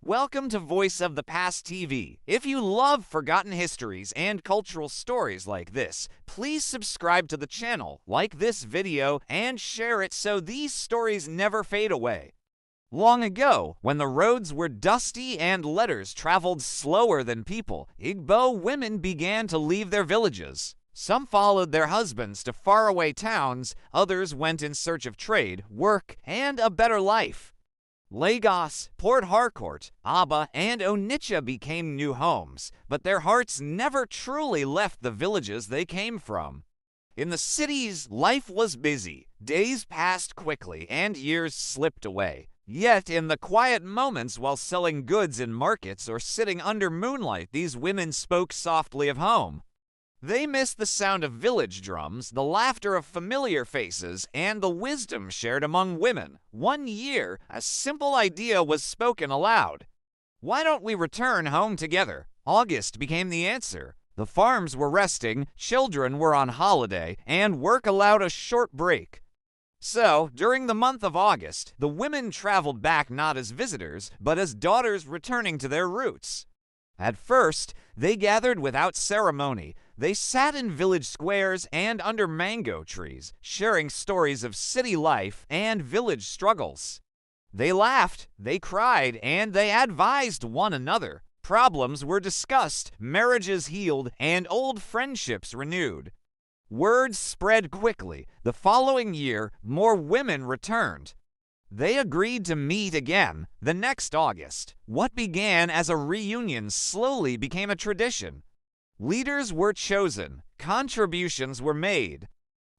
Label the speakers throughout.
Speaker 1: Welcome to Voice of the Past TV. If you love forgotten histories and cultural stories like this, please subscribe to the channel, like this video, and share it so these stories never fade away. Long ago, when the roads were dusty and letters traveled slower than people, Igbo women began to leave their villages. Some followed their husbands to faraway towns, others went in search of trade, work, and a better life. Lagos, Port Harcourt, Aba, and Onitsha became new homes, but their hearts never truly left the villages they came from. In the cities, life was busy, days passed quickly, and years slipped away. Yet, in the quiet moments while selling goods in markets or sitting under moonlight, these women spoke softly of home. They missed the sound of village drums, the laughter of familiar faces, and the wisdom shared among women. One year, a simple idea was spoken aloud. Why don't we return home together? August became the answer. The farms were resting, children were on holiday, and work allowed a short break. So, during the month of August, the women traveled back not as visitors, but as daughters returning to their roots. At first, they gathered without ceremony. They sat in village squares and under mango trees, sharing stories of city life and village struggles. They laughed, they cried, and they advised one another. Problems were discussed, marriages healed, and old friendships renewed. Word spread quickly. The following year, more women returned. They agreed to meet again the next August. What began as a reunion slowly became a tradition. Leaders were chosen, contributions were made,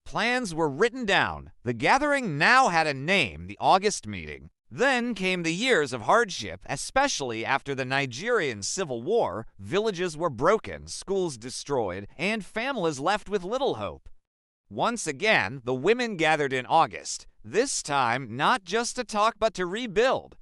Speaker 1: plans were written down. The gathering now had a name, the August meeting. Then came the years of hardship, especially after the Nigerian Civil War. Villages were broken, schools destroyed, and families left with little hope. Once again, the women gathered in August, this time not just to talk but to rebuild.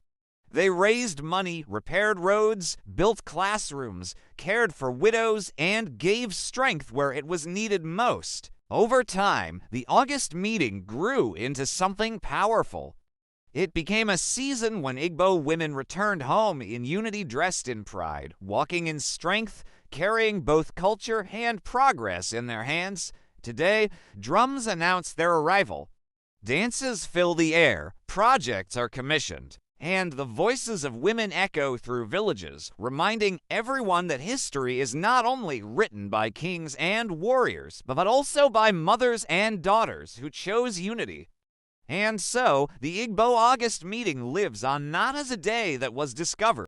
Speaker 1: They raised money, repaired roads, built classrooms, cared for widows, and gave strength where it was needed most. Over time, the August meeting grew into something powerful. It became a season when Igbo women returned home in unity, dressed in pride, walking in strength, carrying both culture and progress in their hands. Today, drums announce their arrival. Dances fill the air, projects are commissioned, and the voices of women echo through villages, reminding everyone that history is not only written by kings and warriors, but also by mothers and daughters who chose unity. And so, the Igbo August meeting lives on not as a day that was discovered,